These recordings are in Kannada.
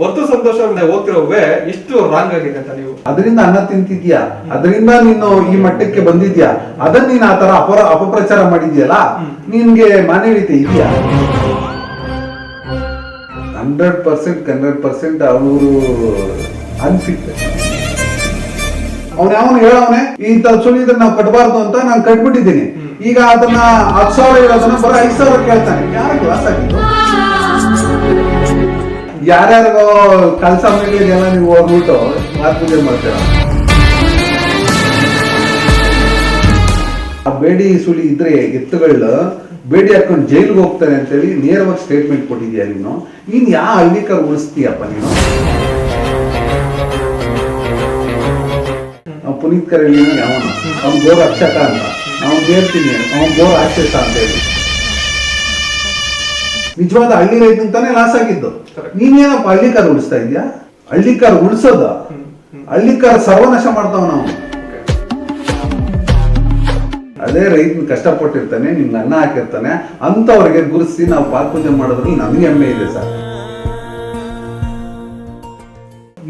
ಹೊತ್ತು ಸಂತೋಷ ಹೋಗ್ತಿರೋವೇ ಎಷ್ಟು ರಾಂಗ್ ಆಗಿದೆ ಅಂತ ನೀವು ಅದರಿಂದ ಅನ್ನ ತಿಂತಿದ್ಯಾ, ಅದರಿಂದ ನೀನು ಈ ಮಟ್ಟಕ್ಕೆ ಬಂದಿದ್ಯಾ, ಅದನ್ನ ನೀನ್ ಆತರ ಅಪಪ್ರಚಾರ ಮಾಡಿದ್ಯಲ್ಲ, ನಿನ್ಗೆ ಮಾನವೀಯತೆ ಇದೆಯಾ? 100% ಅವರು ಅನ್ಫಿಟ್. ಅವನು ಹೇಳವನೆ ಇಂತ ಸುಳಿದ್ರೆ ನಾವು ಕಟ್ಟಬಾರ್ದು ಅಂತ ನಾನು ಕಟ್ಬಿಟ್ಟಿದ್ದೀನಿ. ಈಗ ಅದನ್ನ 10,000 ಹೇಳೋದನ್ನ ಬರೋ 5,000 ಕೇಳ್ತಾನೆ. ಯಾರಿಗೆ ಲಾಸ್ ಆಗಿದ್ದು? ಯಾರ್ಯಾರಿಗೋ ಕೆಲಸ ಮನೆಗಳಿಗೆಲ್ಲ ನೀವು ಹೋಗ್ಬಿಟ್ಟು ಪೂಜೆ ಮಾಡ್ತೀರ. ಆ ಬೇಡಿ ಸುಳಿ ಇದ್ರೆ ಎತ್ತುಗಳು ಬೇಡಿ ಹಾಕೊಂಡು ಜೈಲ್ಗೆ ಹೋಗ್ತಾರೆ ಅಂತೇಳಿ ನೇರವಾಗಿ ಸ್ಟೇಟ್ಮೆಂಟ್ ಕೊಟ್ಟಿದ್ಯಾ ನೀನ್ ಯಾ ಹಳ್ಳಿಕರ್ ಉಳಿಸ್ತೀಯಪ್ಪ ನೀನು? ಪುನೀತ್ ಕರೆಯಲ್ಲಿ ಯಾವನ ಅವ್ನು ಗೋರ್ ರಕ್ಷಕ ಅಂತ, ಅವ್ನು ಹೇಳ್ತೀನಿ ಅವ್ನು ಗೋರ್ ರಾಕ್ಷಸ ಅಂತ ಹೇಳಿ. ನಿಜವಾದ ಹಳ್ಳಿ ರೈತಂತಾನೆ ಲಾಸ್ ಆಗಿದ್ದು. ನೀನೇನಪ್ಪ ಹಳ್ಳಿಕಾರ ಉಳಿಸ್ತಾ ಇದ್ಯಾ? ಹಳ್ಳಿಕಾರ ಉಳಿಸೋದ, ಹಳ್ಳಿಕಾರ ಸರ್ವನಾಶ ಮಾಡ್ತಾವ ನಾವು. ಅದೇ ರೈತನ ಕಷ್ಟಪಟ್ಟಿರ್ತಾನೆ, ನಿಮ್ಗೆ ಅನ್ನ ಹಾಕಿರ್ತಾನೆ, ಅಂತವ್ರಿಗೆ ಗುರುಸಿ ನಾವು ಪಾತ್ಪೂಜೆ ಮಾಡೋದ್ರಲ್ಲಿ ನಮ್ಗೆ ಹೆಮ್ಮೆ ಇದೆ ಸರ್.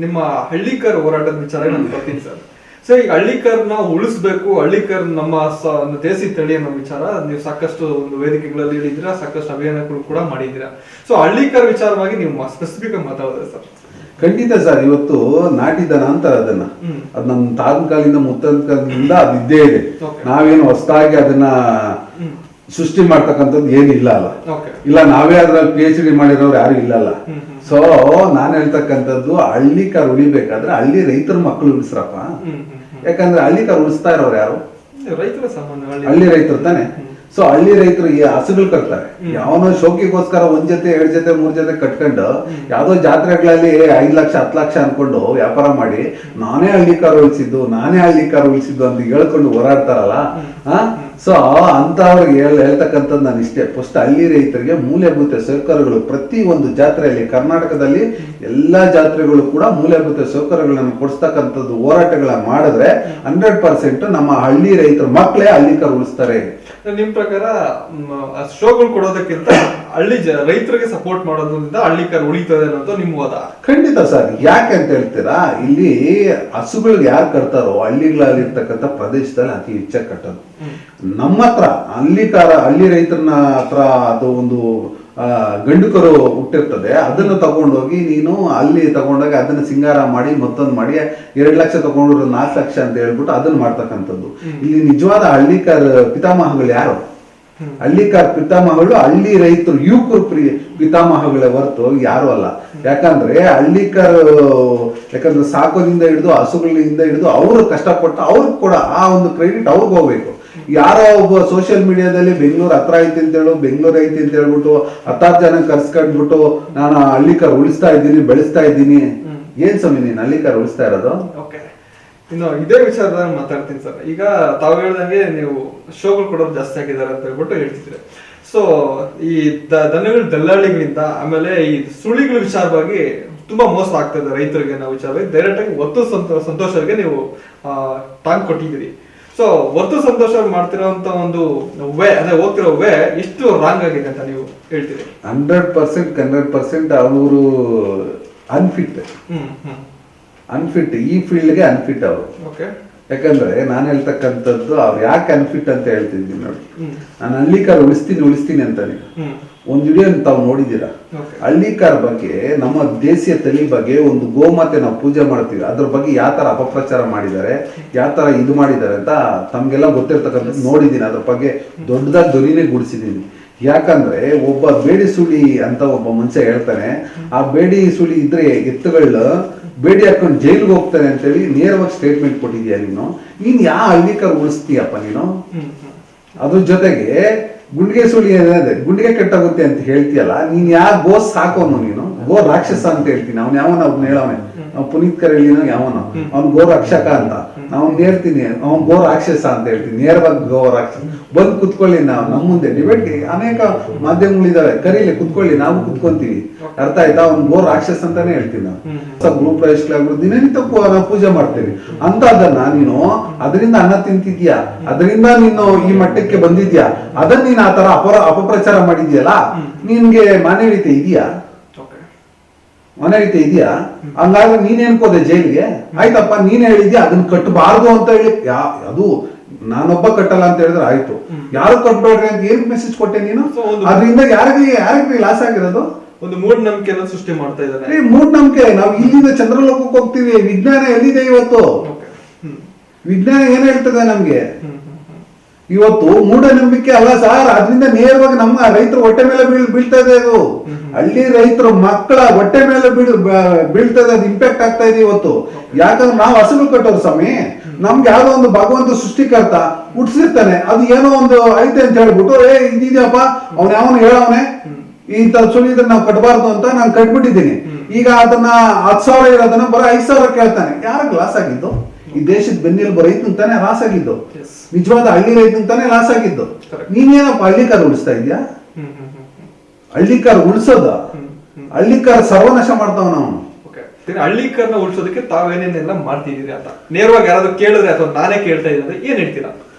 ನಿಮ್ಮ ಹಳ್ಳಿಕಾರ ಹೋರಾಟದ ವಿಚಾರ ನಾನು ಬರ್ತೀನಿ ಸರ್. ಸೊ ಈಗ ಹಳ್ಳಿಕರ್ನ ಉಳಿಸ್ಬೇಕು, ಹಳ್ಳಿಕರ್ ನಮ್ಮ ದೇಸಿ ತಳಿ ಅನ್ನೋ ವಿಚಾರ ನೀವು ಸಾಕಷ್ಟು ಒಂದು ವೇದಿಕೆಗಳಲ್ಲಿ ಹೇಳಿದ್ದೀರಾ, ಸಾಕಷ್ಟು ಅಭಿಯಾನಗಳು ಕೂಡ ಮಾಡಿದ್ದೀರಾ. ಸೊ ಹಳ್ಳಿಕರ್ ವಿಚಾರವಾಗಿ ನೀವು ಸ್ಪೆಸಿಫಿಕ್ ಆಗಿ ಮಾತಾಡಿದ್ರೆ ಸರ್. ಖಂಡಿತ ಸರ್, ಇವತ್ತು ನಾಟಿದನ ಅಂತಾರೆ ಅದನ್ನ. ಅದ್ ನಮ್ ತಾತನ ಕಾಲಿಂದ ಮುತ್ತನ ಕಾಲದಿಂದ ಅದಿದ್ದೇ ಇದೆ. ನಾವೇನು ಹೊಸದಾಗಿ ಅದನ್ನ ಸೃಷ್ಟಿ ಮಾಡ್ತಕ್ಕಂಥದ್ದು ಏನಿಲ್ಲ ಅಲ್ಲ. ಇಲ್ಲ ನಾವೇ ಅದ್ರಲ್ಲಿ PhD ಮಾಡಿರೋರು ಯಾರು ಇಲ್ಲ ಅಲ್ಲ. ಸೊ ನಾನ್ ಹೇಳ್ತಕ್ಕಂಥದ್ದು ಹಳ್ಳಿಕಾರ್ ಉಳಿಬೇಕಾದ್ರೆ ಹಳ್ಳಿ ರೈತರ ಮಕ್ಕಳು ಉಳಿಸ್ರಪ್ಪ. ಯಾಕಂದ್ರೆ ಹಳ್ಳಿಕಾರ್ ಉಳಿಸ್ತಾ ಇರೋರು ಯಾರು? ಹಳ್ಳಿ ರೈತರು ತಾನೆ. ಸೊ ಹಳ್ಳಿ ರೈತರು ಈ ಹಸುಗಳು ಕಟ್ತಾರೆ. ಯಾವನೋ ಶೋಕಿಗೋಸ್ಕರ 1 ಜೊತೆ 2 ಜೊತೆ 3 ಜೊತೆ ಕಟ್ಕೊಂಡು ಯಾವ್ದೋ ಜಾತ್ರೆಗಳಲ್ಲಿ 5 ಲಕ್ಷ 10 ಲಕ್ಷ ಅನ್ಕೊಂಡು ವ್ಯಾಪಾರ ಮಾಡಿ ನಾನೇ ಹಳ್ಳಿಕಾರ್ ಉಳಿಸಿದ್ದು ಅಂತ ಹೇಳ್ಕೊಂಡು ಹೋರಾಡ್ತಾರಲ್ಲ. ಸೊ ಅಂತವ್ರಿಗೆ ಹೇಳ್ತಕ್ಕಂಥದ್ದು ನಾನು ಇಷ್ಟೇ. ಫಸ್ಟ್ ಹಳ್ಳಿ ರೈತರಿಗೆ ಮೂಲಭೂತ ಸೌಕರ್ಯಗಳು ಪ್ರತಿ ಒಂದು ಜಾತ್ರೆಯಲ್ಲಿ, ಕರ್ನಾಟಕದಲ್ಲಿ ಎಲ್ಲಾ ಜಾತ್ರೆಗಳು ಕೂಡ ಮೂಲಭೂತ ಸೌಕರ್ಯಗಳನ್ನು ಕೊಡಿಸ್ತಕ್ಕಂಥದ್ದು ಹೋರಾಟಗಳನ್ನ ಮಾಡಿದ್ರೆ 100% ನಮ್ಮ ಹಳ್ಳಿ ರೈತರ ಮಕ್ಕಳೇ ಹಳ್ಳಿಕಾರ್ ಉಳಿಸ್ತಾರೆ. ನಿಮ್ ಪ್ರಕಾರ ಶೋಗಳು ಕೊಡೋದಕ್ಕಿಂತ ಹಳ್ಳಿ ರೈತರಿಗೆ ಸಪೋರ್ಟ್ ಮಾಡೋದ್ರಿಂದ ಹಳ್ಳಿಕಾರ್ ಉಳಿತದೆ ಅನ್ನೋದು ನಿಮ್ ವಾದ? ಖಂಡಿತ ಸರ್. ಯಾಕೆ ಅಂತ ಹೇಳ್ತೀರಾ, ಇಲ್ಲಿ ಹಸುಗಳಿಗೆ ಯಾರು ಕಟ್ತಾರೋ ಹಳ್ಳಿಗಳಲ್ಲಿ ಇರ್ತಕ್ಕಂಥ ಪ್ರದೇಶದಲ್ಲಿ ಅತಿ ಹೆಚ್ಚಾಗಿ ಕಟ್ಟೋದು. ನಮ್ಮ ಹತ್ರ ಹಳ್ಳಿ ರೈತರನ್ನ ಹತ್ರ ಅದು ಒಂದು ಗಂಡು ಕರು ಹುಟ್ಟಿರ್ತದೆ. ಅದನ್ನ ತಗೊಂಡೋಗಿ ನೀನು ಅಲ್ಲಿ ತಗೊಂಡೋಗಿ ಅದನ್ನ ಸಿಂಗಾರ ಮಾಡಿ ಮತ್ತೊಂದು ಮಾಡಿ 2 ಲಕ್ಷ ತಗೊಂಡ್ರು 4 ಲಕ್ಷ ಅಂತ ಹೇಳ್ಬಿಟ್ಟು ಅದನ್ನ ಮಾಡ್ತಕ್ಕಂಥದ್ದು. ಇಲ್ಲಿ ನಿಜವಾದ ಹಳ್ಳಿಕಾರ್ ಪಿತಾಮಹಗಳು ಯಾರು? ಹಳ್ಳಿಕಾರ್ ಪಿತಾಮಹಗಳು ಹಳ್ಳಿ ರೈತರು, ಯುವಕರು ಪಿತಾಮಹಗಳೇ ಹೊರತು ಯಾರು ಅಲ್ಲ. ಯಾಕಂದ್ರೆ ಯಾಕಂದ್ರೆ ಸಾಕೋದಿಂದ ಹಿಡಿದು ಹಸುಗಳಿಂದ ಹಿಡಿದು ಅವರು ಕಷ್ಟಪಟ್ಟು ಅವ್ರಿಗೆ ಕೂಡ ಆ ಒಂದು ಕ್ರೆಡಿಟ್ ಅವ್ರಿಗೆ ಹೋಗ್ಬೇಕು. ಯಾರೋ ಒಬ್ಬ ಸೋಷಿಯಲ್ ಮೀಡಿಯಾದಲ್ಲಿ ಬೆಂಗಳೂರು ಹತ್ರ ಐತಿ ಅಂತ ಹೇಳ್ಬಿಟ್ಟು 10 ಜನ ಕರ್ಸ್ಕೊಂಡ್ಬಿಟ್ಟು ನಾನು ಹಳ್ಳಿಕಾರ್ ಉಳಿಸ್ತಾ ಇದ್ದೀನಿ, ಬೆಳೆಸ್ತಾ ಇದ್ದೀನಿ. ಏನ್ ಸಮಯ ನೀನು ಹಳ್ಳಿಕಾರ್ ಉಳಿಸ್ತಾ ಇರೋದು? ಇನ್ನು ಇದೇ ವಿಚಾರದಾಗ ಮಾತಾಡ್ತೀನಿ ಸರ್. ಈಗ ತಾವು ಹೇಳ್ದಂಗೆ ನೀವು ಶೋಗಳು ಕೊಡೋರು ಜಾಸ್ತಿ ಆಗಿದ್ದಾರೆ ಅಂತ ಹೇಳ್ಬಿಟ್ಟು ಹೇಳ್ತಿದ್ರೆ, ಸೊ ಈ ದನಗಳ ದಲ್ಲಾಳಿಗಳಿಂದ ಆಮೇಲೆ ಈ ಸುಳಿಗಳ ವಿಚಾರವಾಗಿ ತುಂಬಾ ಮೋಸ ಆಗ್ತದೆ ರೈತರಿಗೆ ನಾವು ವಿಚಾರವಾಗಿ. ಡೈರೆಕ್ಟ್ ಆಗಿ ಹೊತ್ತು ಸಂತೋಷರಿಗೆ ನೀವು ಟಾಂಗ್ ಕೊಟ್ಟಿದ್ದೀರಿ. ಸೊ ಹೊತ್ತು ಸಂತೋಷ ಮಾಡ್ತಿರೋಂತ ಒಂದು ಹೋಗ್ತಿರೋ ಎಷ್ಟು ರಾಂಗ್ ಆಗಿದೆ ಅಂತ ನೀವು ಹೇಳ್ತೀರಿ? 100% ಅವರು ಅನ್ಫಿಟ್ ಈ ಫೀಲ್ಡ್ಗೆ ಅನ್ಫಿಟ್ ಅವರು. ಯಾಕಂದ್ರೆ ನಾನು ಹೇಳ್ತಕ್ಕಂಥದ್ದು ಅವ್ರು ಯಾಕೆ ಅನ್ಫಿಟ್ ಅಂತ ಹೇಳ್ತಿದ್ದೀನಿ ನೋಡಿ. ನಾನು ಹಳ್ಳಿಕಾರ್ ಉಳಿಸ್ತೀನಿ ಅಂತಾನೆ ಒಂದು ವಿಡಿಯೋ ತಾವು ನೋಡಿದ್ದೀರಾ? ಹಳ್ಳಿಕಾರ್ ಬಗ್ಗೆ, ನಮ್ಮ ದೇಶೀಯ ತಳಿ ಬಗ್ಗೆ, ಒಂದು ಗೋಮಾತೆ ನಾವು ಪೂಜೆ ಮಾಡ್ತೀವಿ, ಅದ್ರ ಬಗ್ಗೆ ಯಾವ ತರ ಅಪಪ್ರಚಾರ ಮಾಡಿದ್ದಾರೆ, ಯಾವ ತರ ಇದು ಮಾಡಿದ್ದಾರೆ ಅಂತ ತಮ್ಗೆಲ್ಲ ಗೊತ್ತಿರ್ತಕ್ಕಂಥದ್ದು ನೋಡಿದ್ದೀನಿ. ಅದ್ರ ಬಗ್ಗೆ ದೊಡ್ಡದಾಗಿ ಧ್ವನಿನೇ ಗುಡಿಸಿದ್ದೀನಿ. ಯಾಕಂದ್ರೆ ಒಬ್ಬ ಬೇಡಿ ಸುಳಿ ಅಂತ ಒಬ್ಬ ಮನುಷ್ಯ ಹೇಳ್ತಾನೆ, ಆ ಬೇಡಿ ಸುಳಿ ಇದ್ರೆ ಎತ್ತುಗಳು ಬೇಡಿ ಹಾಕೊಂಡು ಜೈಲ್ಗೆ ಹೋಗ್ತಾನೆ ಅಂತೇಳಿ ನೇರವಾಗಿ ಸ್ಟೇಟ್ಮೆಂಟ್ ಕೊಟ್ಟಿದ್ಯಾ ನೀನ್ ಯಾ ಹಳ್ಳಿಕಾರ್ ಉಳಿಸ್ತೀಯಪ್ಪ ನೀನು? ಅದ್ರ ಜೊತೆಗೆ ಗುಂಡಿಗೆ ಸುಳಿ ಏನಿದೆ, ಗುಂಡಿಗೆ ಕೆಟ್ಟಾಗುತ್ತೆ ಅಂತ ಹೇಳ್ತೀಯಲ್ಲ, ನೀನ್ ಯಾ ಗೋ ಸಾಕೋನು ನೀನು? ಗೋ ರಾಕ್ಷಸ ಅಂತ ಹೇಳ್ತೀನಿ. ಅವ್ನ ಹೇಳವನೆ ಪುನೀತ್ ಕರೆಯಲ್ಲಿ ಯಾವನ ಅವ್ನು ಗೋ ರಕ್ಷಕ ಅಂತ, ನಾವು ಹೇಳ್ತೀನಿ ಅವ್ನು ಗೋ ರಾಕ್ಷಸ ಅಂತ ಹೇಳ್ತೀನಿ. ನೇರವಾಗಿ ಗೋ ರಾಕ್ಷಸ ಬಂದು ಕುತ್ಕೊಳ್ಳಿ, ನಮ್ಮ ಮುಂದೆ ಡಿಬೇಟ್ ಅನೇಕ ಮಾಧ್ಯಮಗಳಿದಾವೆ, ಕರೀಲಿ ಕುತ್ಕೊಳ್ಳಿ, ನಾವು ಕುತ್ಕೊಂತೀವಿ. ಅರ್ಥ ಆಯ್ತಾ? ಅವ್ನು ಗೋ ರಾಕ್ಷಸ ಅಂತಾನೆ ಹೇಳ್ತೀನಿ ನಾವು. ಗ್ರೂಪ್ ಪ್ರವೇಶಗಳಾಗ್ಬಿಟ್ಟು ದಿನನಿತ್ಯ ನಾವು ಪೂಜೆ ಮಾಡ್ತೇವೆ ಅಂತ. ಅದನ್ನ ನೀನು ಅದರಿಂದ ಅನ್ನ ತಿಂತಿದ್ಯಾ, ಅದರಿಂದ ನೀನು ಈ ಮಟ್ಟಕ್ಕೆ ಬಂದಿದ್ಯಾ, ಅದನ್ನ ನೀನ್ ಆತರ ಅಪಪ್ರಚಾರ ಮಾಡಿದ್ಯಲ್ಲ, ನಿನ್ಗೆ ಮಾನವೀಯತೆ ಇದೆಯಾ? ಮನೆ ಐತೆ ಇದೆಯಾ, ಹಂಗಾದ್ರೆ ನೀನ್ ಏನ್ಕೋದೆ ಜೈಲಿಗೆ? ಆಯ್ತಪ್ಪ ನೀನ್ ಹೇಳಿದ್ಯಾ ಅದನ್ನ ಕಟ್ಟಬಾರ್ದು ಅಂತ ಹೇಳಿ, ಅದು ನಾನೊಬ್ಬ ಕಟ್ಟಲ್ಲ ಅಂತ ಹೇಳಿದ್ರೆ ಆಯ್ತು, ಯಾರು ಕಟ್ಬೇಡ್ರಿ ಅಂತ ಏನ್ ಮೆಸೇಜ್ ಕೊಟ್ಟೆ ನೀನು? ಅದರಿಂದ ಯಾರಿಗೆ ಲಾಸ್ ಆಗಿರೋದು? ಒಂದು ಮೂಢನಂಬಿಕೆಯನ್ನು ಸೃಷ್ಟಿ ಮಾಡ್ತಾ ಇದ್ದಾರೆ. ಮೂಢನಂಬಿಕೆ. ನಾವು ಇಲ್ಲಿಂದ ಚಂದ್ರಲೋಕಕ್ಕೆ ಹೋಗ್ತೀವಿ, ವಿಜ್ಞಾನ ಎಲ್ಲಿದೆ ಇವತ್ತು? ವಿಜ್ಞಾನ ಏನ್ ಹೇಳ್ತದೆ ನಮ್ಗೆ ಇವತ್ತು? ಮೂಢನಂಬಿಕೆ ಅಲ್ಲ ಸರ್, ಅದರಿಂದ ನೇರವಾಗಿ ನಮ್ಮ ರೈತರ ಹೊಟ್ಟೆ ಮೇಲೆ ಬೀಳ್ತಾ ಇದೆ. ಅದು ಹಳ್ಳಿ ರೈತರ ಮಕ್ಕಳ ಹೊಟ್ಟೆ ಮೇಲೆ ಬೀಳ್ತಾ ಇದೆ, ಅದು ಇಂಪ್ಯಾಕ್ಟ್ ಆಗ್ತಾ ಇದೆ ಇವತ್ತು. ಯಾಕಂದ್ರೆ ನಾವು ಹಸುಗಳು ಕಟ್ಟೋರು ಸ್ವಾಮಿ, ನಮ್ಗೆ ಯಾವ್ದೋ ಒಂದು ಭಗವಂತ ಸೃಷ್ಟಿಕರ್ತ ಹುಟ್ಟಿಸಿರ್ತಾನೆ, ಅದು ಏನೋ ಒಂದು ಐತೆ ಅಂತ ಹೇಳ್ಬಿಟ್ಟು ಇದಿದ್ಯಪ್ಪ ಅವ್ನ ಯಾವನು ಹೇಳವನೆ ಇಂತ ಸುಳಿದ್ರೆ ನಾವು ಕಟ್ಟಬಾರ್ದು ಅಂತ ನಾನು ಕಟ್ಬಿಟ್ಟಿದ್ದೀನಿ. ಈಗ ಅದನ್ನ 10,000 ಇರೋದನ್ನ ಬರೋ 5,000 ಕೇಳ್ತಾನೆ. ಯಾರಿಗೆ ಲಾಸ್ ಆಗಿದ್ದು? ಈ ದೇಶದ ಬೆನ್ನೆಲುಬು ರೈತಂತಾನೆ ಲಾಸ್ ಆಗಿದ್ದು, ನಿಜವಾದ ಹಳ್ಳಿ ರೈತಂತಾನೆ ಲಾಸ್ ಆಗಿದ್ದು. ನೀನೇನಪ್ಪ ಹಳ್ಳಿಕಾರ ಉಳಿಸ್ತಾ ಇದ್ಯಾ? ಹಳ್ಳಿಕಾರ ಉಳಿಸೋದ? ಹಳ್ಳಿಕಾರ ಸರ್ವನಾಶ ಮಾಡ್ತಾವ ನಾವು. ಹಳ್ಳಿಕಾರನ ಉಳಿಸೋದಕ್ಕೆ ತಾವೇನೇನೆಲ್ಲ ಮಾಡ್ತಿದೀರಿ ಅಂತ ನೇರವಾಗಿ ಯಾರಾದ್ರೂ ಕೇಳಿದ್ರೆ ಅಥವಾ ನಾನೇ ಕೇಳ್ತಾ ಇದ್ರೆ ಏನ್ ಹೇಳ್ತೀರಾ?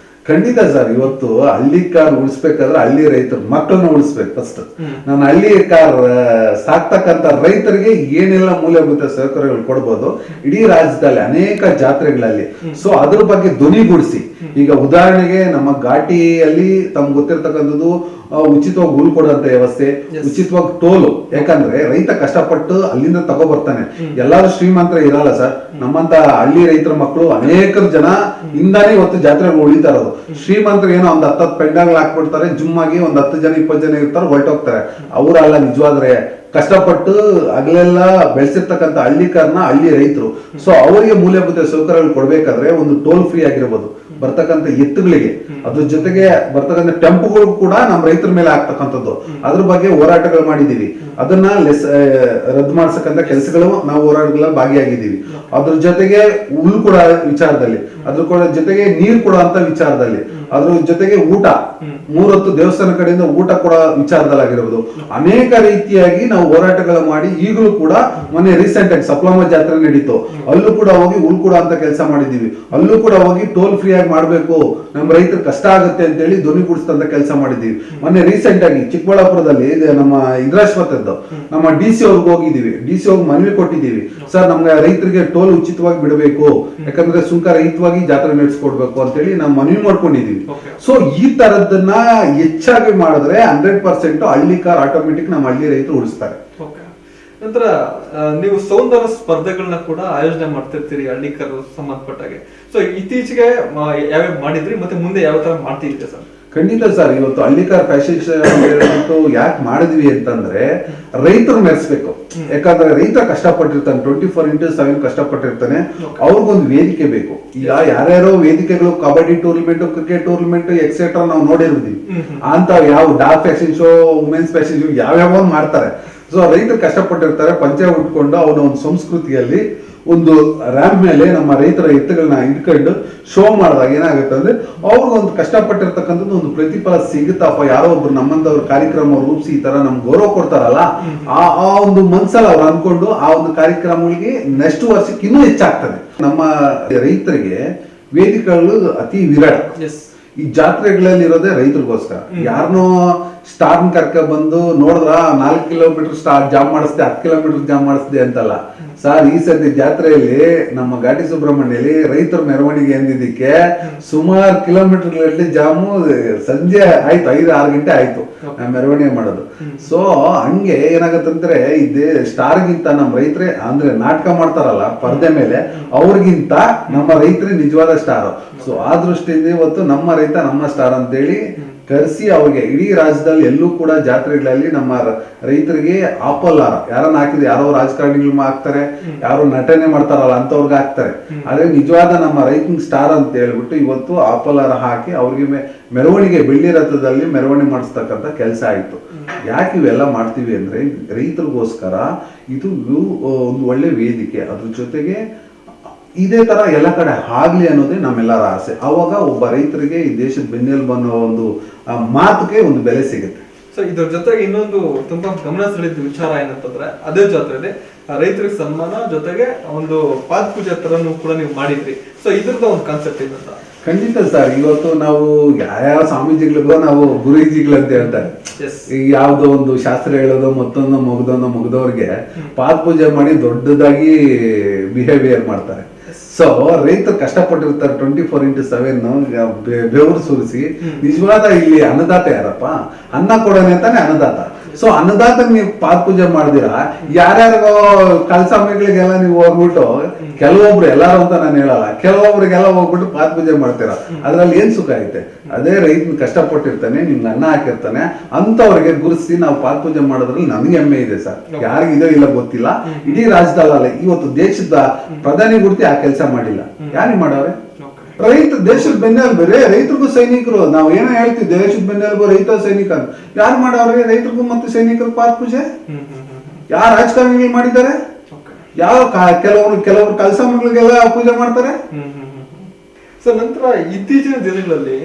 ಖಂಡಿತ ಸರ್, ಇವತ್ತು ಹಳ್ಳಿ ಕಾರ್ ಉಳಿಸ್ಬೇಕಾದ್ರೆ ಹಳ್ಳಿ ರೈತರು ಮಕ್ಕಳನ್ನ ಉಳಿಸ್ಬೇಕು ಫಸ್ಟ್. ನಾನು ಹಳ್ಳಿ ಕಾರ್ ಸಾಕ್ತಕ್ಕಂತ ರೈತರಿಗೆ ಏನೆಲ್ಲ ಮೂಲಭೂತ ಸೌಕರ್ಯಗಳು ಕೊಡ್ಬೋದು ಇಡೀ ರಾಜ್ಯದಲ್ಲಿ ಅನೇಕ ಜಾತ್ರೆಗಳಲ್ಲಿ, ಸೊ ಅದ್ರ ಬಗ್ಗೆ ಧ್ವನಿಗೂಡಿಸಿ. ಈಗ ಉದಾಹರಣೆಗೆ ನಮ್ಮ ಘಾಟಿಯಲ್ಲಿ ತಮ್ಗೆ ಗೊತ್ತಿರ್ತಕ್ಕಂಥದ್ದು ಉಚಿತವಾಗಿ ಹುಲ್ ಕೊಡುವಂತ ವ್ಯವಸ್ಥೆ, ಉಚಿತವಾಗಿ ಟೋಲು. ಯಾಕಂದ್ರೆ ರೈತ ಕಷ್ಟಪಟ್ಟು ಅಲ್ಲಿಂದ ತಗೋ ಬರ್ತಾನೆ. ಎಲ್ಲಾರು ಶ್ರೀಮಂತರ ಇರಲ್ಲ ಸರ್, ನಮ್ಮಂತ ಹಳ್ಳಿ ರೈತರ ಮಕ್ಕಳು ಅನೇಕ ಜನ ಇಂದಾನೆ ಇವತ್ತು ಜಾತ್ರೆಗಳು ಉಳಿತಾ ಇರೋದು. ಶ್ರೀಮಂತರು ಏನೋ ಒಂದ್ 10 ಪೆಂಡಾಗಳು ಹಾಕ್ಬಿಡ್ತಾರೆ, ಜುಮ್ಮಾಗಿ ಒಂದ್ 10 ಜನ 20 ಜನ ಇರ್ತಾರೆ, ಹೊರಟೋಗ್ತಾರೆ. ಅವರಲ್ಲ ನಿಜವಾದ್ರೆ ಕಷ್ಟಪಟ್ಟು ಅಗಲೆಲ್ಲ ಬೆಳೆಸಿರ್ತಕ್ಕಂಥ ಹಳ್ಳಿಕಾರನ ಹಳ್ಳಿ ರೈತರು. ಸೊ ಅವರಿಗೆ ಮೂಲಭೂತ ಸೌಕರ್ಯಗಳು ಕೊಡ್ಬೇಕಾದ್ರೆ ಒಂದು ಟೋಲ್ ಫ್ರೀ ಆಗಿರ್ಬೋದು ಬರ್ತಕ್ಕಂಥ ಎತ್ತುಗಳಿಗೆ, ಅದ್ರ ಜೊತೆಗೆ ಬರ್ತಕ್ಕಂಥ ಟೆಂಪೋಗಳು ಕೂಡ ನಮ್ಮ ರೈತರ ಮೇಲೆ ಆಗ್ತಕ್ಕಂಥದ್ದು. ಅದ್ರ ಬಗ್ಗೆ ಹೋರಾಟಗಳು ಮಾಡಿದೀವಿ. ಅದನ್ನ ರದ್ದು ಮಾಡ್ಸಕ್ಕಂತ ಕೆಲಸಗಳು ನಾವು ಹೋರಾಟಗಳಲ್ಲಿ ಭಾಗಿಯಾಗಿದ್ದೀವಿ. ಅದ್ರ ಜೊತೆಗೆ ಹುಲ್ಲು ಕೂಡ ವಿಚಾರದಲ್ಲಿ, ಅದ್ರ ಕೂಡ ಜೊತೆಗೆ ನೀರು ಕೊಡೋ ಅಂತ ವಿಚಾರದಲ್ಲಿ, ಅದ್ರ ಜೊತೆಗೆ ಊಟ 3 ಹೊತ್ತು ದೇವಸ್ಥಾನ ಕಡೆಯಿಂದ ಊಟ ಕೊಡೋ ವಿಚಾರದಲ್ಲಿ ಆಗಿರ್ಬೋದು ಅನೇಕ ರೀತಿಯಾಗಿ ನಾವು ಹೋರಾಟಗಳು ಮಾಡಿ ಈಗಲೂ ಕೂಡ ಮೊನ್ನೆ ರೀಸೆಂಟ್ ಆಗಿ ಸಪ್ಲಮ್ಮ ಜಾತ್ರೆ ನಡೀತು, ಅಲ್ಲೂ ಕೂಡ ಹೋಗಿ ಹುಲ್ ಕೂಡ ಅಂತ ಕೆಲಸ ಮಾಡಿದೀವಿ. ಅಲ್ಲೂ ಕೂಡ ಹೋಗಿ ಟೋಲ್ ಫ್ರೀ ಆಗಿ ಮಾಡ್ಬೇಕು, ನಮ್ಮ ರೈತರು ಕಷ್ಟ ಆಗುತ್ತೆ ಅಂತ ಹೇಳಿ ಧ್ವನಿಗೂಡಿಸ್ತಂತ ಕೆಲಸ ಮಾಡಿದೀವಿ. ಮೊನ್ನೆ ರೀಸೆಂಟ್ ಆಗಿ ಚಿಕ್ಕಬಳ್ಳಾಪುರದಲ್ಲಿ ನಮ್ಮ ಇಂದ್ರಾಶ್ವತದ್ದು ನಮ್ಮ DC ಅವ್ರಿಗೆ ಹೋಗಿದ್ದೀವಿ. DC ಅವ್ರಿಗೆ ಮನವಿ ಕೊಟ್ಟಿದ್ದೀವಿ, ಸರ್ ನಮ್ಗೆ ರೈತರಿಗೆ ಟೋಲ್ ಉಚಿತವಾಗಿ ಬಿಡಬೇಕು, ಯಾಕಂದ್ರೆ ಸುಂಕ ರಹಿತವಾಗಿ ಜಾತ್ರೆ ನಡೆಸ್ಕೊಡ್ಬೇಕು ಅಂತ ಹೇಳಿ ನಾವು ಮನವಿ ಮಾಡ್ಕೊಂಡಿದೀವಿ. ಸೊ ಈ ತರದನ್ನ ಹೆಚ್ಚಾಗಿ ಮಾಡಿದ್ರೆ 100% ಹಳ್ಳಿ ಕಾರ್ ಆಟೋಮೆಟಿಕ್ ನಮ್ಮ ಹಳ್ಳಿ ರೈತರು ಉಳಿಸ್ತಾರೆ. ನಂತರ ನೀವು ಸೌಂದರ್ಯ ಸ್ಪರ್ಧೆಗಳನ್ನ ಕೂಡ ಆಯೋಜನೆ ಮಾಡ್ತಿರ್ತೀರಿ ಹಳ್ಳಿಕರು ಸಂಬಂಧಪಟ್ಟಾಗೆ. ಸೊ ಇತ್ತೀಚೆಗೆ ಯಾವ್ಯಾವ ಮಾಡಿದ್ರಿ ಮತ್ತೆ ಮುಂದೆ ಯಾವ ತರ ಮಾಡ್ತಿದ್ದೀರಾ ಸರ್? ಖಂಡಿತ ಸರ್, ಇವತ್ತು ಹಳ್ಳಿಕಾರ್ ಫ್ಯಾಷನ್ ಶೋ ಹೇಳ್ಬಿಟ್ಟು ಯಾಕೆ ಮಾಡಿದ್ವಿ ಅಂತಂದ್ರೆ ರೈತರು ಮೆರೆಸ್ಬೇಕು. ಯಾಕಂದ್ರೆ ರೈತ ಕಷ್ಟಪಟ್ಟಿರ್ತಾನೆ, 24x7 ಕಷ್ಟಪಟ್ಟಿರ್ತಾನೆ, ಅವ್ರಿಗೊಂದು ವೇದಿಕೆ ಬೇಕು. ಈಗ ಯಾರ್ಯಾರೋ ವೇದಿಕೆಗಳು, kabaddi tournament, cricket tournament etcetera ನಾವು ನೋಡಿರ್ತೀವಿ. ಅಂತ ಯಾವ dog fashion show, women's fashion show ಯಾವ್ಯಾವ ಮಾಡ್ತಾರೆ. ಸೊ ರೈತರು ಕಷ್ಟಪಟ್ಟಿರ್ತಾರೆ, ಪಂಚೆ ಉಟ್ಕೊಂಡು ಅವನ ಒಂದು ಸಂಸ್ಕೃತಿಯಲ್ಲಿ ಒಂದು ರ್ಯಾಂಪ್ ಮೇಲೆ ನಮ್ಮ ರೈತರ ಎತ್ತುಗಳನ್ನ ಇಟ್ಕೊಂಡು ಶೋ ಮಾಡಿದಾಗ ಏನಾಗುತ್ತೆ ಅಂದ್ರೆ ಅವ್ರಿಗೊಂದು ಕಷ್ಟಪಟ್ಟಿರ್ತಕ್ಕಂಥದ್ದು ಒಂದು ಪ್ರತಿಫಲ ಸಿಗುತ್ತಪ್ಪ. ಯಾರೋ ಒಬ್ರು ನಮ್ಮಂತವ್ರ ಕಾರ್ಯಕ್ರಮ ರೂಪಿಸಿ ಈ ತರ ನಮ್ಗೆ ಗೌರವ ಕೊಡ್ತಾರಲ್ಲ, ಆ ಒಂದು ಮನ್ಸಲ್ಲಿ ಅವ್ರು ಅನ್ಕೊಂಡು ಆ ಒಂದು ಕಾರ್ಯಕ್ರಮಗಳಿಗೆ ನೆಕ್ಸ್ಟ್ ವರ್ಷಕ್ಕೆ ಇನ್ನೂ ಹೆಚ್ಚಾಗ್ತದೆ. ನಮ್ಮ ರೈತರಿಗೆ ವೇದಿಕೆಗಳು ಅತಿ ವಿರಳ. ಈ ಜಾತ್ರೆಗಳಲ್ಲಿ ಇರೋದೇ ರೈತರಿಗೋಸ್ಕರ. ಯಾರನ್ನೋ ಸ್ಟಾರ್ನ್ ಕರ್ಕ ಬಂದು ನೋಡಿದ್ರ 4 ಕಿಲೋಮೀಟರ್ ಜಾಮ್ ಮಾಡಿಸ್ದೆ, 10 ಕಿಲೋಮೀಟರ್ ಜಾಮ್ ಮಾಡಿಸ್ದೆ ಅಂತಲ್ಲ ಸರ್. ಈ ಸದ್ಯ ಜಾತ್ರೆಯಲ್ಲಿ ನಮ್ಮ ಘಾಟಿ ಸುಬ್ರಹ್ಮಣ್ಯಲ್ಲಿ ರೈತರ ಮೆರವಣಿಗೆ ಎಂದಿದ್ದಕ್ಕೆ ಸುಮಾರು ಕಿಲೋಮೀಟರ್ ಗಟ್ಟಲೆ ಜಾಮು ಸಂಜೆ ಆಯ್ತು, 5-6 ಗಂಟೆ ಆಯ್ತು ಮೆರವಣಿಗೆ ಮಾಡೋದು. ಸೊ ಹಂಗೆ ಏನಾಗತ್ತಂದ್ರೆ ಇದೇ ಸ್ಟಾರ್ಗಿಂತ ನಮ್ಮ ರೈತರೇ ಅಂದ್ರೆ ನಾಟಕ ಮಾಡ್ತಾರಲ್ಲ ಪರದೆ ಮೇಲೆ, ಅವ್ರಿಗಿಂತ ನಮ್ಮ ರೈತರೇ ನಿಜವಾದ ಸ್ಟಾರ್. ಸೊ ಆ ದೃಷ್ಟಿಯಿಂದ ಇವತ್ತು ನಮ್ಮ ರೈತ ನಮ್ಮ ಸ್ಟಾರ್ ಅಂತೇಳಿ ಕರೆಸಿ ಅವ್ರಿಗೆ ಇಡೀ ರಾಜ್ಯದಲ್ಲಿ ಎಲ್ಲೂ ಕೂಡ ಜಾತ್ರೆಗಳಲ್ಲಿ ನಮ್ಮ ರೈತರಿಗೆ ಆಪಲ್ ಹಾರ ಯಾರನ್ನ ಹಾಕಿದ್ರೆ, ಯಾರೋ ರಾಜಕಾರಣಿಗಳು ಹಾಕ್ತಾರೆ, ಯಾರು ನಟನೆ ಮಾಡ್ತಾರಲ್ಲ ಅಂತವ್ರಿಗೆ ಹಾಕ್ತಾರೆ. ಆದ್ರೆ ನಿಜವಾದ ನಮ್ಮ ರೈತನ ಸ್ಟಾರ್ ಅಂತ ಹೇಳ್ಬಿಟ್ಟು ಇವತ್ತು ಆಪಲ್ ಹಾರ ಹಾಕಿ ಅವ್ರಿಗೆ ಮೆರವಣಿಗೆ, ಬೆಳ್ಳಿ ರಥದಲ್ಲಿ ಮೆರವಣಿಗೆ ಮಾಡಿಸ್ತಕ್ಕಂಥ ಕೆಲಸ ಆಯ್ತು. ಯಾಕೆ ಇವೆಲ್ಲ ಮಾಡ್ತೀವಿ ಅಂದ್ರೆ ರೈತರಿಗೋಸ್ಕರ ಇದು ಒಂದು ಒಳ್ಳೆ ವೇದಿಕೆ. ಅದ್ರ ಜೊತೆಗೆ ಇದೇ ತರ ಎಲ್ಲ ಕಡೆ ಆಗ್ಲಿ ಅನ್ನೋದೇ ನಮ್ಮೆಲ್ಲರ ಆಸೆ. ಅವಾಗ ಒಬ್ಬ ರೈತರಿಗೆ ಈ ದೇಶದ ಬೆನ್ನೆಲುಬು ಅನ್ನೋ ಒಂದು ಮಾತುಗೆ ಒಂದು ಬೆಲೆ ಸಿಗುತ್ತೆ. ಸೊ ಇದ್ರ ಜೊತೆಗೆ ಇನ್ನೊಂದು ತುಂಬಾ ಗಮನ ಸೆಳೆದ ವಿಚಾರ ಏನಂತಂದ್ರೆ ಅದೇ ಜಾತ್ರೆಯಲ್ಲಿ ರೈತರಿಗೆ ಸನ್ಮಾನ ಜೊತೆಗೆ ಒಂದು ಪಾದ ಪೂಜೆ ತರನು ಕೂಡ ನೀವು ಮಾಡಿದ್ರಿ. ಸೊ ಇದ್ರದ ಒಂದು ಕಾನ್ಸೆಪ್ಟ್ ಏನಂತ? ಖಂಡಿತ ಸರ್, ಇವತ್ತು ನಾವು ಯಾವ ಸ್ವಾಮೀಜಿಗಳಿಗೋ ನಾವು ಗುರುಜಿಗಳಂತ ಹೇಳ್ತಾರೆ. ಈಗ ಯಾವ್ದೋ ಒಂದು ಶಾಸ್ತ್ರ ಹೇಳೋದು ಮತ್ತೊಂದು ಮುಗ್ದವ್ರಿಗೆ ಪಾದ ಪೂಜೆ ಮಾಡಿ ದೊಡ್ಡದಾಗಿ ಬಿಹೇವಿಯರ್ ಮಾಡ್ತಾರೆ. ಸೊ ರೈತರು ಕಷ್ಟಪಟ್ಟಿರ್ತಾರೆ 24x7 ಬೆವರು ಸುರಿಸಿ. ನಿಜವಾದ ಇಲ್ಲಿ ಅನ್ನದಾತ ಯಾರಪ್ಪ? ಅನ್ನ ಕೊಡೋನೆ ಅಂತಾನೆ ಅನ್ನದಾತ. ಸೊ ಅನ್ನದಾತ ನೀವು ಪಾದ ಪೂಜೆ ಮಾಡಿದಿರಾ, ಯಾರ್ಯಾರಿಗೋ ಕಲ್ಸಾಮಿಗಳಿಗೆಲ್ಲ ನೀವು ಹೋಗ್ಬಿಟ್ಟು ಕೆಲವೊಬ್ರು, ಎಲ್ಲಾರು ಅಂತ ನಾನು ಹೇಳಲ್ಲ, ಕೆಲವೊಬ್ರಿಗೆಲ್ಲ ಹೋಗ್ಬಿಟ್ಟು ಪಾದ ಪೂಜೆ ಮಾಡ್ತೀರಾ. ಅದ್ರಲ್ಲಿ ಏನ್ ಸುಖ ಐತೆ? ಅದೇ ರೈತನ ಕಷ್ಟಪಟ್ಟಿರ್ತಾನೆ, ನಿಮ್ಗೆ ಅನ್ನ ಹಾಕಿರ್ತಾನೆ, ಅಂತವ್ರಿಗೆ ಗುರುಸಿ ನಾವು ಪಾದ ಪೂಜೆ ಮಾಡೋದ್ರಲ್ಲಿ ನನ್ಗೆ ಹೆಮ್ಮೆ ಇದೆ ಸರ್. ಯಾರಿಗಿದೋ ಇಲ್ಲ ಗೊತ್ತಿಲ್ಲ, ಇಡೀ ರಾಜ್ಯದಲ್ಲ ಇವತ್ತು ದೇಶದ ಪ್ರಧಾನಿ ಗುರ್ತಿ ಆ ಕೆಲಸ ಮಾಡಿಲ್ಲ. ಯಾರಿಗೆ ಮಾಡವ್ರೆ? ರೈತ ದೇಶದ ಬೆನ್ನೆಲುಬು. ರೈತರಿಗೂ ಸೈನಿಕರು ನಾವು ಏನೋ ಹೇಳ್ತೀವಿ, ದೇಶದ ಬೆನ್ನೆಲುಬು ರೈತ ಸೈನಿಕ. ಯಾರು ಮಾಡವ್ರೆ ರೈತರಿಗೂ ಮತ್ತು ಸೈನಿಕರು ಪಾದ ಪೂಜೆ? ಯಾರು ರಾಜಕಾರಣಿಗಳು ಮಾಡಿದ್ದಾರೆ? ಯಾವ ಕೆಲವರು ಕೆಲಸಗಳಿಗೆಲ್ಲ ಪೂಜೆ ಮಾಡ್ತಾರೆ. ಸೊ ನಂತರ ಇತ್ತೀಚಿನ ದಿನಗಳಲ್ಲಿ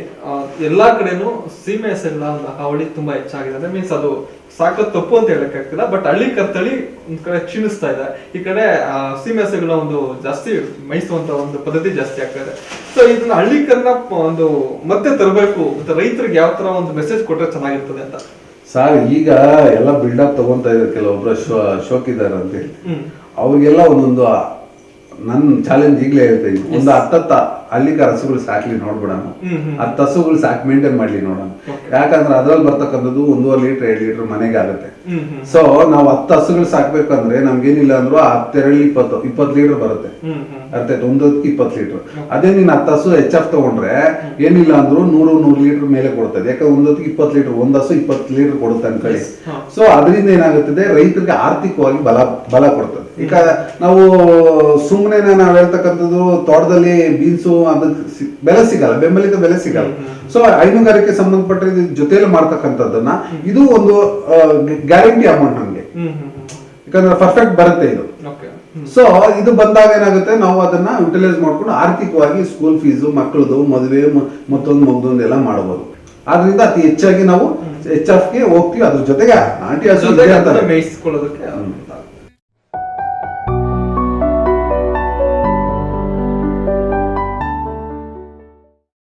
ಎಲ್ಲಾ ಕಡೆನೂ ಸೀಮೆ ಹಸುಗಳ ಹಾವಳಿ ತುಂಬಾ ಹೆಚ್ಚಾಗಿದೆ. ಮೀನ್ಸ್ ಅದು ಸಾಕಷ್ಟು ತಪ್ಪು ಅಂತ ಹೇಳಕ್ ಆಗ್ತಿಲ್ಲ, ಬಟ್ ಹಳ್ಳಿ ಕರ್ತಳಿ ಒಂದ್ ಕಡೆ ಕ್ಷೀಣಿಸ್ತಾ ಇದೆ. ಈ ಕಡೆ ಸೀಮೆ ಹಸುಗಳ ಒಂದು ಜಾಸ್ತಿ ಮೈಸುವಂತ ಒಂದು ಪದ್ಧತಿ ಜಾಸ್ತಿ ಆಗ್ತಾ ಇದೆ. ಸೊ ಇದನ್ನ ಹಳ್ಳಿಕರನ್ನ ಒಂದು ಮತ್ತೆ ತರಬೇಕು ಅಂತ ರೈತರಿಗೆ ಯಾವ ತರ ಒಂದು ಮೆಸೇಜ್ ಕೊಟ್ರೆ ಚೆನ್ನಾಗಿರ್ತದೆ ಅಂತ ಸರ್? ಈಗ ಎಲ್ಲ ಬಿಲ್ಡಪ್ ತಗೊಂತ ಇದ್ದಾರೆ ಕೆಲವೊಬ್ರು ಶೋಕಿದಾರ ಅಂತ ಹೇಳಿ. ಅವ್ರಿಗೆಲ್ಲ ಒಂದೊಂದು ನನ್ ಚಾಲೆಂಜ್ ಈಗಲೇ ಹೇಳ್ತಾ ಇದ್ದೀನಿ, ಒಂದು 10 ಹಳ್ಳಿಕಾರ ಹಸುಗಳು ಸಾಕ್ಲಿ ನೋಡ್ಬಿಡೋಣ. 10 ಹಸುಗಳು ಸಾಕಿ ಮೇಂಟೈನ್ ಮಾಡ್ಲಿ ನೋಡೋಣ. ಯಾಕಂದ್ರೆ ಅದ್ರಲ್ಲಿ ಬರ್ತಕ್ಕಂಥದ್ದು 1.5 ಲೀಟರ್ 2 ಲೀಟರ್ ಮನೆಗೆ ಆಗುತ್ತೆ. ಸೊ ನಾವು 10 ಹಸುಗಳು ಸಾಕ್ಬೇಕಂದ್ರೆ ನಮ್ಗೇನಿಲ್ಲ ಅಂದ್ರು 20 ಲೀಟರ್ ಬರುತ್ತೆ. ಅರ್ಥ ಆಯ್ತು? 1 ಲೀಟರ್. ಅದೇ ನೀನ್ 10 ಹಸು HF ತಗೊಂಡ್ರೆ ಏನಿಲ್ಲ ಅಂದ್ರು 100 ಲೀಟರ್ ಮೇಲೆ ಕೊಡ್ತದೆ. ಯಾಕಂದ್ರೆ 20 ಲೀಟರ್, ಒಂದ್ ಹಸು 20 ಲೀಟರ್ ಕೊಡುತ್ತೆ ಅನ್ಕೊಳ್ಳಿ. ಸೊ ಅದರಿಂದ ಏನಾಗುತ್ತದೆ, ರೈತರಿಗೆ ಆರ್ಥಿಕವಾಗಿ ಬಲ ಕೊಡ್ತದೆ. ಈಗ ನಾವು ಸುಮ್ಮನೆ ನಾವ್ ಹೇಳ್ತಕ್ಕಂಥದ್ದು ತೋಟದಲ್ಲಿ ಬೀನ್ಸು ಅದಕ್ಕೆ ಬೆಲೆ ಸಿಗಲ್ಲ, ಬೆಂಬಲಿತ ಬೆಲೆ ಸಿಗಲ್ಲ. ಸೊ ಹೈನುಗಾರಿಕೆ ಸಂಬಂಧಪಟ್ಟ ಜೊತೆಯಲ್ಲಿ ಮಾಡ್ತಕ್ಕಂಥದ್ದನ್ನ ಇದು ಒಂದು ಗ್ಯಾರಂಟಿ ಅಮೌಂಟ್ ನಮ್ಗೆ, ಯಾಕಂದ್ರೆ ಪರ್ಫೆಕ್ಟ್ ಬರುತ್ತೆ ಇದು. ಸೊ ಇದು ಬಂದಾಗ ಏನಾಗುತ್ತೆ, ನಾವು ಅದನ್ನ ಯುಟಿಲೈಸ್ ಮಾಡ್ಕೊಂಡು ಆರ್ಥಿಕವಾಗಿ ಸ್ಕೂಲ್ ಫೀಸು, ಮಕ್ಕಳದು ಮದುವೆ, ಮತ್ತೊಂದು ಎಲ್ಲ ಮಾಡಬಹುದು. ಆದ್ರಿಂದ ಅತಿ ಹೆಚ್ಚಾಗಿ ನಾವು HF ಗೆ ಹೋಗ್ತೀವಿ. ಅದ್ರ ಜೊತೆಗೆ ನಾಟಿ ಹಸು ಮೇಯಿಸ್ಕೊಳ್ಳೋದಕ್ಕೆ